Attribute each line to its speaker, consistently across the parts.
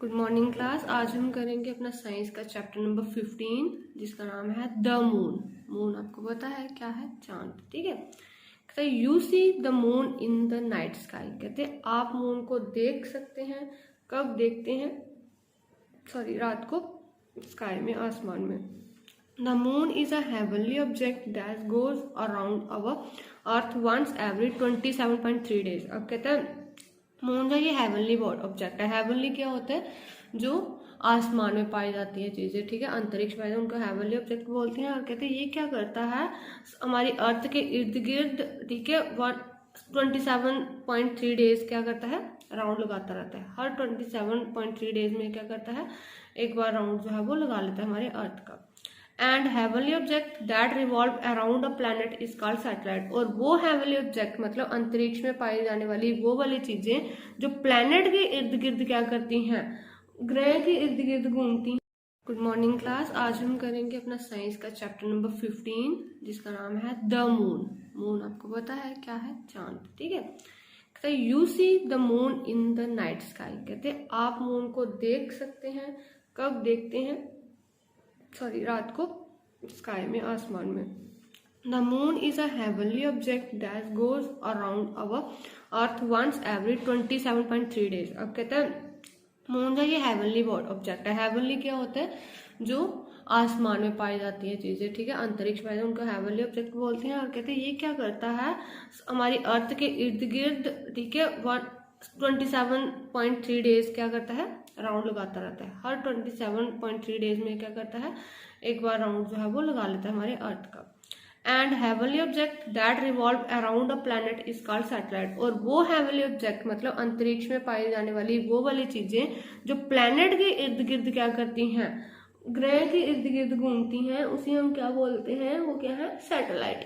Speaker 1: Good morning class. आज हम करेंगे अपना साइंस का चैप्टर नंबर 15 जिसका नाम है द मून। मून आपको पता है क्या है? चांद। ठीक है। कहते you see the moon in the night sky. कहते आप मून को देख सकते हैं। कब देखते हैं? सॉरी, रात को स्काई में, आसमान में। The moon is a heavenly object that goes around our earth once every 27.3 days. अब कहते हैं मून जो ये हेवनली ऑब्जेक्ट है। हेवनली क्या होता है? जो आसमान में पाई जाती है चीजें, ठीक है, अंतरिक्ष में, उनको हेवनली ऑब्जेक्ट बोलते हैं। और कहते हैं ये क्या करता है? हमारी अर्थ के इर्द गिर्द, ठीक है, 27.3 डेज क्या करता है? राउंड लगाता रहता है। हर 27.3 डेज में क्या करता है? एक बार राउंड जो है वो लगा लेता है हमारे अर्थ का। And heavenly object that revolve around a planet is called satellite. और वो हेवनली ऑब्जेक्ट मतलब अंतरिक्ष में पाई जाने वाली वो वाली चीजें जो प्लैनेट के इर्द गिर्द क्या करती हैं? ग्रह के इर्द गिर्द घूमती हैं। Good morning class. आज हम करेंगे अपना साइंस का चैप्टर नंबर 15 जिसका नाम है द मून। मून आपको पता है क्या है? चांद। ठीक है। कहते you see the moon in the night sky. कहते आप मून को देख सकते हैं। कब देखते हैं? सॉरी, रात को स्काई में, आसमान में। The moon is a heavenly object that goes around our earth once every 27.3 days. अब कहते हैं मून जो ये हेवनली ऑब्जेक्ट है। हेवनली क्या होता है? जो आसमान में पाई जाती है चीजें, ठीक है, अंतरिक्ष में, उनको हेवनली ऑब्जेक्ट बोलते हैं। और कहते हैं ये क्या करता है? हमारी अर्थ के इर्द गिर्द, ठीक है, 27.3 डेज क्या करता है? राउंड लगाता रहता है। हर 27.3 डेज में क्या करता है? एक बार राउंड जो है वो लगा लेता है हमारे अर्थ का। And heavenly object that revolve around a planet is called satellite. और वो हेवनली ऑब्जेक्ट मतलब अंतरिक्ष में पाई जाने वाली वो वाली चीजें जो प्लैनेट के इर्द गिर्द क्या करती हैं? ग्रह के इर्द गिर्द घूमती हैं, उसी हम क्या बोलते हैं? वो क्या है? Satellite.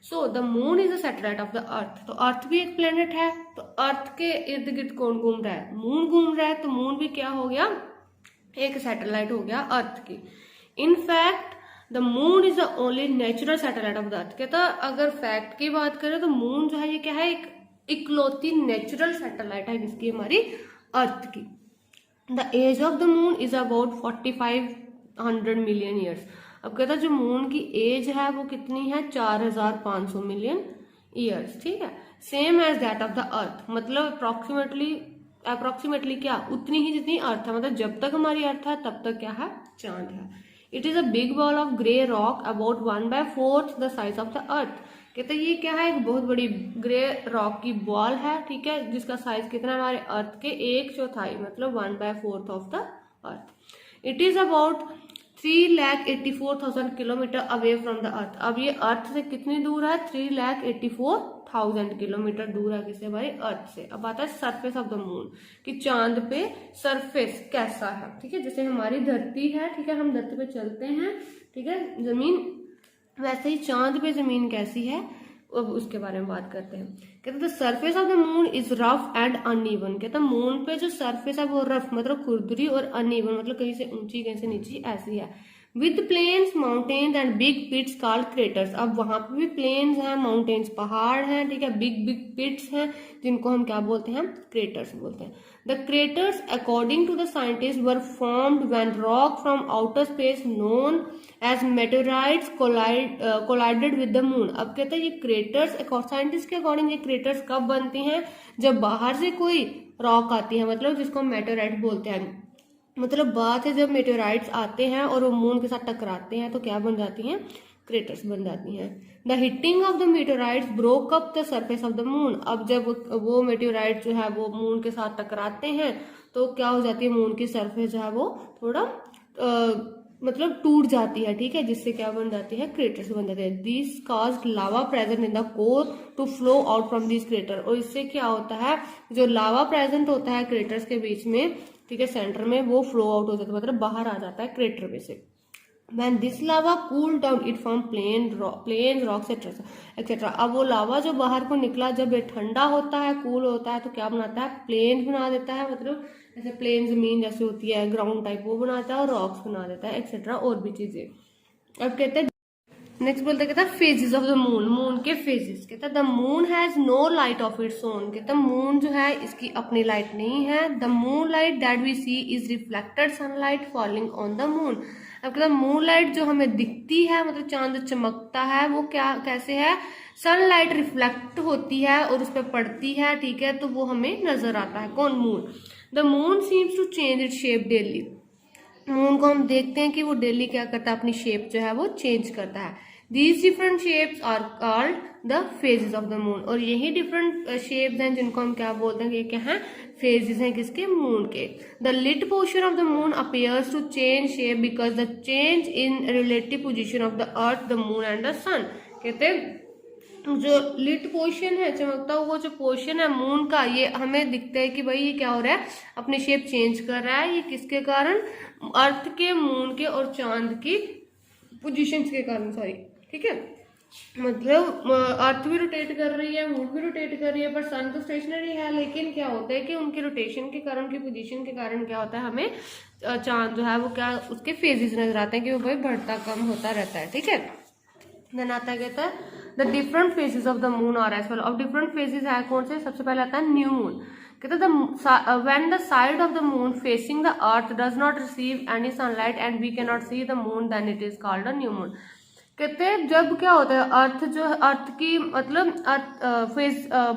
Speaker 1: So the moon is a satellite of the अर्थ। तो अर्थ भी एक प्लेनेट है। तो अर्थ के इर्द गिर्द कौन घूम रहा है? मून घूम रहा है। तो मून भी क्या हो गया? एक सैटेलाइट हो गया अर्थ की। In fact the moon is the only natural satellite of the अर्थ। कहता अगर फैक्ट की बात करें तो मून जो है ये क्या है? एक इकलौती नेचुरल सैटेलाइट है किसकी? हमारी अर्थ की। The age of the moon is about 4500 million years. अब कहता जो मून की एज है वो कितनी है? 4500 मिलियन ईयर्स। ठीक है। Same age that of the earth, मतलब अप्रोक्सीमेटली क्या? उतनी ही जितनी अर्थ है। मतलब जब तक हमारी अर्थ है तब तक क्या है? चांद है। It is a big ball of grey rock about 1/4 the size of the earth. कहते ये क्या है? एक बहुत बड़ी ग्रे रॉक की बॉल है, ठीक है, जिसका साइज कितना है? हमारे अर्थ के 1/4 मतलब 1/4 of the earth. It is about 3,84,000 kilometre away from the earth. अब ये अर्थ से कितनी दूर है? 3,84,000 किलोमीटर दूर है किससे? हमारे अर्थ से। अब आता है सरफेस ऑफ द मून कि चांद पे सरफेस कैसा है। ठीक है, जैसे हमारी धरती है, ठीक है, हम धरती पे चलते हैं, ठीक है, जमीन, वैसे ही चांद पे जमीन कैसी है अब उसके बारे में बात करते हैं। कहते the surface of the moon is rough and uneven. कहता मून पे जो सरफेस है वो रफ मतलब खुरदुरी और अनइवन मतलब कहीं से ऊंची कहीं से नीची ऐसी है। With plains, mountains and big pits called craters. अब वहां पे भी प्लेन्स हैं, माउंटेन्स पहाड़ हैं, ठीक है, बिग बिग पिट्स हैं जिनको हम क्या बोलते हैं? क्रेटर्स बोलते हैं। The craters, according to the scientists, were formed when rock from outer space known as meteorites collided with the moon. अब कहते हैं ये क्रेटर्स साइंटिस्ट के अकॉर्डिंग ये क्रेटर्स कब बनती हैं? जब बाहर से कोई रॉक आती है, मतलब जिसको मेटेराइट बोलते हैं। मतलब बात है जब मेटेराइट्स आते हैं और वो मून के साथ टकराते हैं तो क्या बन जाती हैं? क्रेटर्स बन जाती हैं। The hitting of the meteorites broke up the surface of the moon. अब जब वो मेटेराइट जो है वो मून के साथ टकराते हैं तो क्या हो जाती है? मून की सरफेस जो है वो थोड़ा मतलब टूट जाती है, ठीक है, जिससे क्या बन जाती है? क्रेटर्स बन जाते हैं। This caused lava present in the core to flow out from this crater. और इससे क्या होता है? जो लावा प्रेजेंट होता है क्रेटर्स के बीच में, ठीक है, सेंटर में, वो फ्लो आउट हो जाता है, मतलब बाहर आ जाता है क्रेटर में से। When this lava cooled down, it formed plains, rocks, etc. अब वो लावा जो बाहर को निकला, जब ये ठंडा होता है, कूल होता है, तो क्या बनाता है? प्लेन बना देता है, मतलब जैसे प्लेन जमीन जैसे होती है ग्राउंड टाइप, वो बनाता है, और रॉक्स बना देता है, एक्सेट्रा और भी चीजें। अब कहते हैं नेक्स्ट बोलते कहता है phases of the moon, moon के फेजेस। कहता है the moon has no light of its own. कहता है मून जो है इसकी अपनी लाइट नहीं है। The moon light that we see is reflected sunlight falling on the moon. अब कहता है मून लाइट जो हमें दिखती है, मतलब चांद चमकता है, वो क्या कैसे है, सनलाइट रिफ्लेक्ट होती है और उस पर पड़ती है, ठीक है, तो वो हमें नजर आता है। कौन? Moon. The moon seems to change it shape daily. Moon को हम देखते हैं कि वो डेली क्या करता है, अपनी शेप जो है वो चेंज करता है। These different shapes are called the phases of the moon। और यही डिफरेंट शेप्स हैं जिनको हम क्या बोलते हैं, ये क्या है, फेजेस हैं किसके, मून के। The lit portion of the moon appears to change shape because the change in relative position of the earth, the moon and the sun। कहते हैं जो लिट पोर्शन है, चमकता हुआ जो पोर्शन है मून का, ये हमें दिखता है कि भाई ये क्या हो रहा है, अपनी शेप चेंज कर रहा है। ये किसके कारण, अर्थ के, मून के और चांद की पोजीशंस के कारण, सॉरी, ठीक है। मतलब अर्थ भी रोटेट कर रही है, मून भी रोटेट कर रही है, पर सन तो स्टेशनरी है। लेकिन क्या होता है कि उनके रोटेशन के कारण, उनकी पोजीशन के कारण क्या होता है, हमें चांद जो है वो क्या, उसके फेजेस नजर आते हैं कि वो भाई बढ़ता कम होता रहता है, ठीक है। देन आता है कहता है the different phases of the moon are as well. अब डिफरेंट फेजेस है कौन से, सबसे पहले आता है न्यू मून। कहते हैं when the side of the moon facing the earth does not receive any sunlight and we can not see the moon, then it is called a new moon. कहते हैं जब क्या होता है, अर्थ जो, अर्थ की मतलब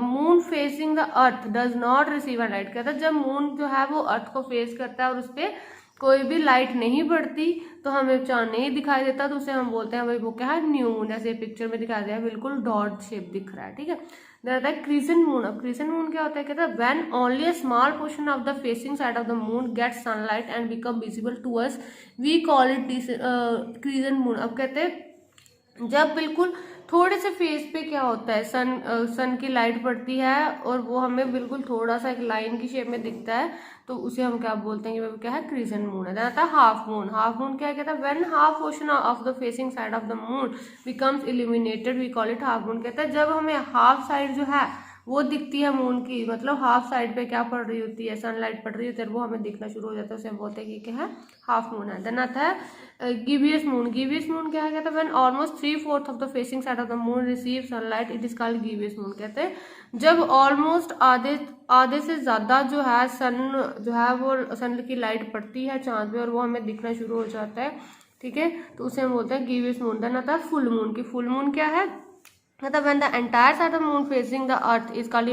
Speaker 1: moon facing the earth does not receive a light. कहते हैं जब मून जो है वो अर्थ को फेस करता है और उस पर कोई भी लाइट नहीं पड़ती, तो हमें चांद नहीं दिखाई देता, तो उसे हम बोलते हैं भाई वो क्या है, न्यू मून। जैसे पिक्चर में दिखाया गया है, बिल्कुल डॉट शेप दिख रहा है, ठीक है। देन है क्रिसेंट मून। अब क्रिसेंट मून क्या होता है, कहता है when only a small portion of the facing side of the moon gets sunlight and become visible to us, we call it crescent moon. अब कहते हैं जब बिल्कुल थोड़े से फेस पे क्या होता है, सन की लाइट पड़ती है और वो हमें बिल्कुल थोड़ा सा एक लाइन की शेप में दिखता है, तो उसे हम क्या बोलते हैं कि वो क्या है, क्रिसेंट मून है। आता है हाफ मून। हाफ मून क्या कहता है, when half portion of the facing side of the moon becomes illuminated we call it half moon. कहता है जब हमें हाफ साइड जो है वो दिखती है मून की, मतलब हाफ साइड पे क्या पड़ रही होती है, सनलाइट पड़ रही होती है, वो हमें दिखना शुरू हो जाता है, उसे हम बोलते हैं कि क्या है, हाफ मून है। देन आता है गिवियस मून। गिवियस मून क्या है, कहता है when almost 3/4 of the facing side of the moon receive sunlight it is called गिवियस मून। कहते हैं जब ऑलमोस्ट आधे से ज्यादा जो है वो सन की लाइट पड़ती है चांद पे और वो हमें दिखना शुरू हो जाता है, ठीक है, तो उसे हम बोलते हैं गिवियस मून। देन आता है फुल मून की। फुल मून क्या है, मतलब when the entire side of the moon facing the earth is called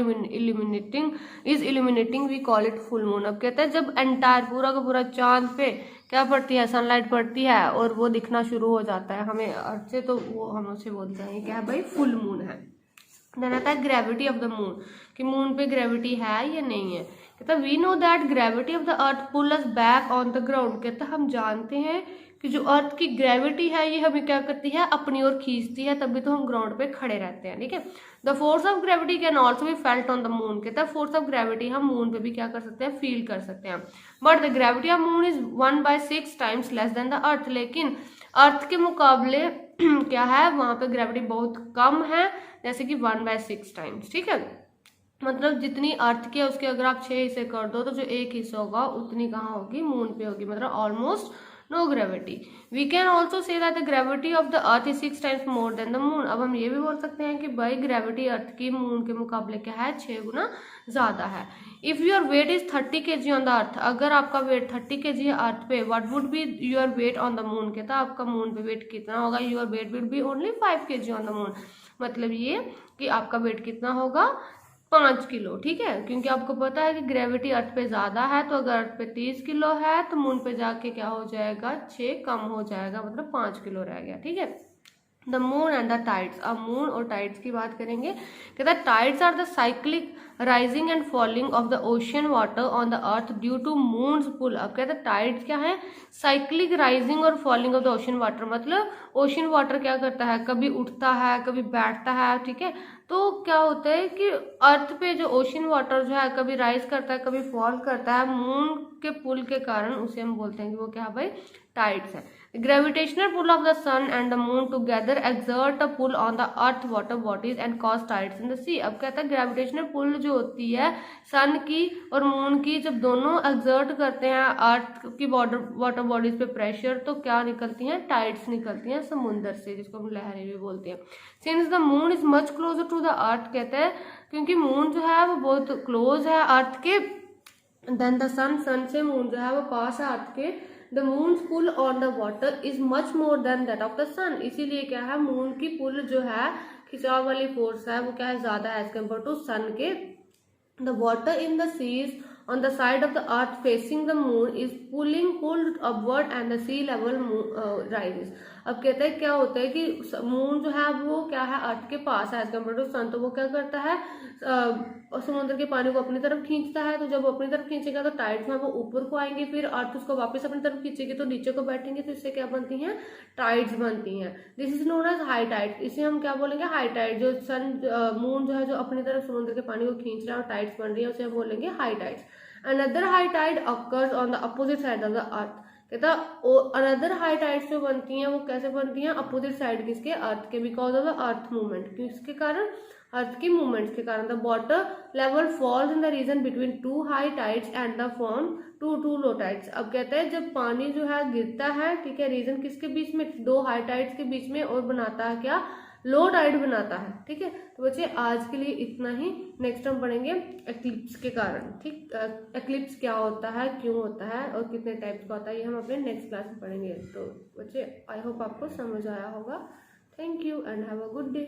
Speaker 1: illuminating we call it full moon। अब कहते हैं जब एंटायर पूरा का पूरा चांद पे क्या पड़ती है, सनलाइट पड़ती है और वो दिखना शुरू हो जाता है हमें अर्थ से, तो वो हम उसे बोलते हैं क्या है भाई, फुल मून है। देन आता है ग्रेविटी ऑफ द मून, कि मून पे ग्रेविटी है या नहीं है। कहता है we know that gravity of the earth pull us back on the ground. कहता है हम जानते हैं कि जो अर्थ की ग्रेविटी है ये हमें क्या करती है, अपनी ओर खींचती है, तभी तो हम ग्राउंड पे खड़े रहते हैं, ठीक है। The force of gravity can also be felt on the moon. कहता है फोर्स ऑफ ग्रेविटी हम मून पे भी क्या कर सकते हैं, फील कर सकते हैं। But the gravity of moon is 1/6 times less than the earth. लेकिन अर्थ के मुकाबले क्या है, वहां पे ग्रेविटी बहुत कम है, जैसे कि 1/6 टाइम्स, ठीक है। मतलब जितनी अर्थ की है उसके अगर आप 6 हिस्से कर दो तो जो एक हिस्सा होगा उतनी कहाँ होगी, मून पे होगी, मतलब almost no gravity. We can also say that the gravity of the earth is 6 times more than the moon. अब हम ये भी बोल सकते हैं कि भाई ग्रेविटी अर्थ की मून के मुकाबले क्या है, 6 गुना ज्यादा है। If your weight is 30 kg on the अर्थ, अगर आपका वेट 30 kg है अर्थ पे, what would be your weight on the moon. कहता है आपका मून पे वेट कितना होगा, your weight will be only 5 kg on the moon. मतलब ये कि आपका वेट कितना होगा, 5 किलो, ठीक है, क्योंकि आपको पता है कि ग्रेविटी अर्थ पे ज्यादा है, तो अगर अर्थ पे 30 किलो है तो मून पे जाके क्या हो जाएगा, 6 कम हो जाएगा, मतलब 5 किलो रह गया, ठीक है। The moon and the tides. अब मून और टाइड्स की बात करेंगे। कहता है tides are the cyclic rising and falling of the ocean water on the earth due to moon's pull. अब कहता है टाइड्स क्या है, साइक्लिक राइजिंग और falling of the ocean water. मतलब ओशियन वाटर क्या करता है, कभी उठता है कभी बैठता है, ठीक है। तो क्या होता है कि अर्थ पे जो ओशियन वाटर जो है कभी राइज करता है कभी फॉल करता है, मून के पुल के कारण उसे हम बोलते हैं कि वो क्या है भाई, टाइड्स है। Gravitational pull of the sun and the moon together exert a pull on the earth water bodies and cause tides in the sea. अब कहता है ग्रेविटेशनल पुल जो होती है सन की और मून की, जब दोनों एक्सर्ट करते हैं अर्थ की वाटर बॉडीज पे प्रेशर, तो क्या निकलती हैं, टाइड्स निकलती हैं समुद्र से, जिसको हम लहरें भी बोलते हैं। Since the moon is much closer to the earth, कहते हैं क्योंकि मून जो है वो बहुत क्लोज है अर्थ के, देन द सन से मून जो है वो पास है अर्थ के। The moon pull on the water is much more than that of the sun, इसीलिए क्या है, मून की पुल जो है, खिंचाव वाली फोर्स है, वो क्या है, ज्यादा है एज कम्पेयर टू सन के। The water in the seas on the side of the earth facing the moon is pulled upward and the sea level rises। अब कहते हैं क्या होता है कि मून जो है वो क्या है, अर्थ के पास है एज कम्पेयर टू सन, तो वो क्या करता है, समुद्र के पानी को अपनी तरफ खींचता है। तो जब अपनी तरफ खींचेगा तो टाइड्स में वो ऊपर को आएंगे, फिर अर्थ उसको वापस अपनी तरफ खींचेगी तो नीचे को बैठेंगे, तो इससे क्या बनती हैं, टाइड्स बनती हैं। This is known as high tide, इसे हम क्या बोलेंगे, हाई टाइड। जो मून जो है जो अपनी तरफ समुद्र के पानी को खींच रहा है और टाइड्स बन रही है, उसे हम बोलेंगे high tides. Another high tide occurs on the opposite side of the earth। कहता अनदर हाई टाइड्स जो बनती हैं वो कैसे बनती हैं, अपोजिट साइड किसके, अर्थ के, because of the earth movement, किसके कारण, अर्थ की मूवमेंट्स के कारण। The water level falls in the region between two high tides and the form two low tides. अब कहते हैं जब पानी जो है गिरता है, ठीक है, रीजन किसके बीच में, दो हाई टाइड्स के बीच में, और बनाता है क्या, लो टाइड बनाता है। ठीक है, तो बच्चे आज के लिए इतना ही। नेक्स्ट हम पढ़ेंगे एक्लिप्स के कारण। ठीक, एक्लिप्स क्या होता है, क्यों होता है और कितने टाइप्स का होता है, ये हम अपने नेक्स्ट क्लास में पढ़ेंगे। तो बच्चे आई होप आपको समझ आया होगा। Thank you and have a good day.